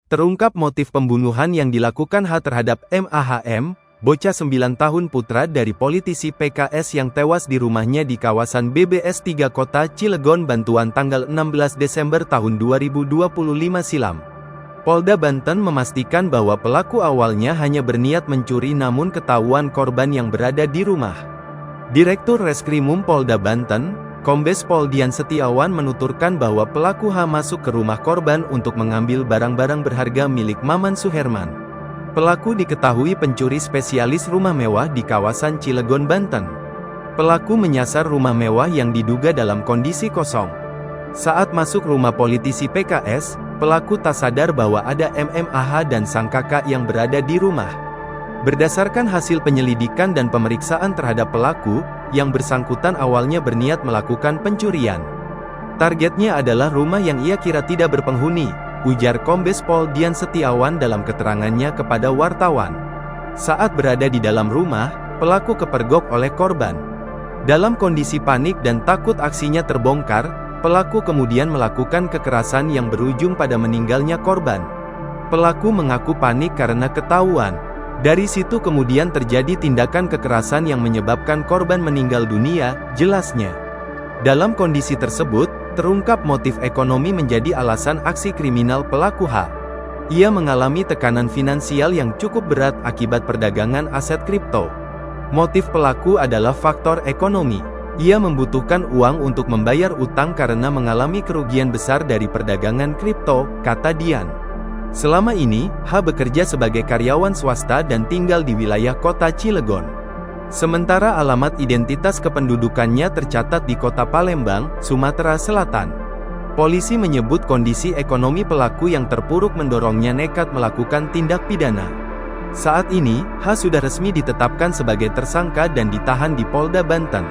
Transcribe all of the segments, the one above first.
Terungkap motif pembunuhan yang dilakukan H terhadap MAHM, bocah 9 tahun putra dari politisi PKS yang tewas di rumahnya di kawasan BBS 3 Kota Cilegon, Banten tanggal 16 Desember tahun 2025 silam. Polda Banten memastikan bahwa pelaku awalnya hanya berniat mencuri namun ketahuan korban yang berada di rumah. Direktur Reskrimum Polda Banten, Kombes Pol Dian Setiawan menuturkan bahwa pelaku H masuk ke rumah korban untuk mengambil barang-barang berharga milik Maman Suherman. Pelaku diketahui pencuri spesialis rumah mewah di kawasan Cilegon, Banten. Pelaku menyasar rumah mewah yang diduga dalam kondisi kosong. Saat masuk rumah politisi PKS, pelaku tak sadar bahwa ada MMAH dan sang kakak yang berada di rumah. Berdasarkan hasil penyelidikan dan pemeriksaan terhadap pelaku, yang bersangkutan awalnya berniat melakukan pencurian. Targetnya adalah rumah yang ia kira tidak berpenghuni, ujar Kombes Pol Dian Setiawan dalam keterangannya kepada wartawan. Saat berada di dalam rumah, pelaku kepergok oleh korban. Dalam kondisi panik dan takut aksinya terbongkar, pelaku kemudian melakukan kekerasan yang berujung pada meninggalnya korban. Pelaku mengaku panik karena ketahuan. Dari situ kemudian terjadi tindakan kekerasan yang menyebabkan korban meninggal dunia, jelasnya. Dalam kondisi tersebut, terungkap motif ekonomi menjadi alasan aksi kriminal pelaku H. Ia mengalami tekanan finansial yang cukup berat akibat perdagangan aset kripto. Motif pelaku adalah faktor ekonomi. Ia membutuhkan uang untuk membayar utang karena mengalami kerugian besar dari perdagangan kripto, kata Dian. Selama ini, H bekerja sebagai karyawan swasta dan tinggal di wilayah kota Cilegon. Sementara alamat identitas kependudukannya tercatat di kota Palembang, Sumatera Selatan. Polisi menyebut kondisi ekonomi pelaku yang terpuruk mendorongnya nekat melakukan tindak pidana. Saat ini, H sudah resmi ditetapkan sebagai tersangka dan ditahan di Polda Banten.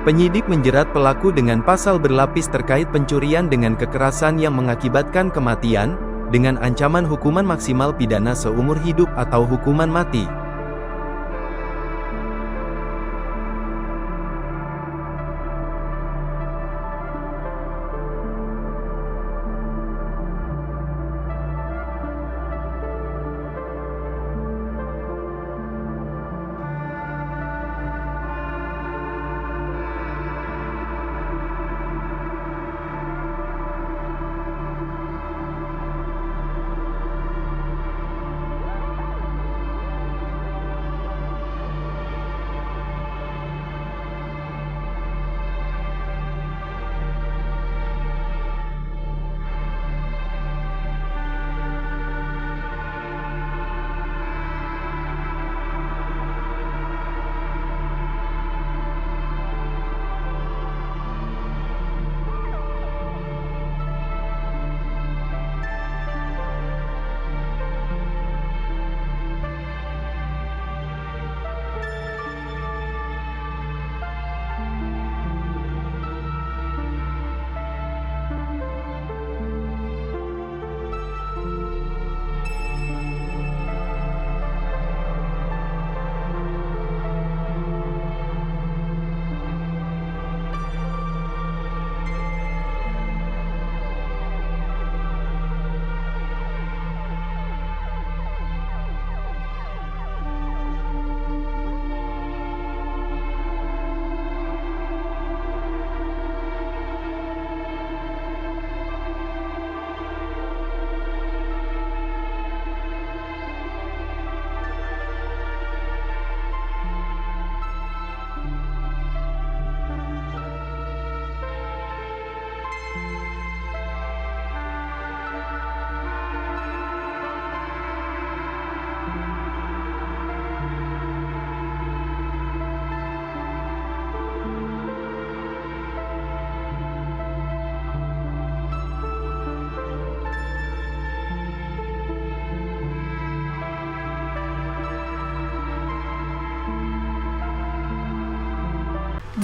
Penyidik menjerat pelaku dengan pasal berlapis terkait pencurian dengan kekerasan yang mengakibatkan kematian, dengan ancaman hukuman maksimal pidana seumur hidup atau hukuman mati.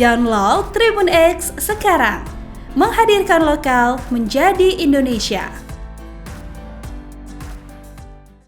Download Tribun X sekarang, menghadirkan lokal menjadi Indonesia.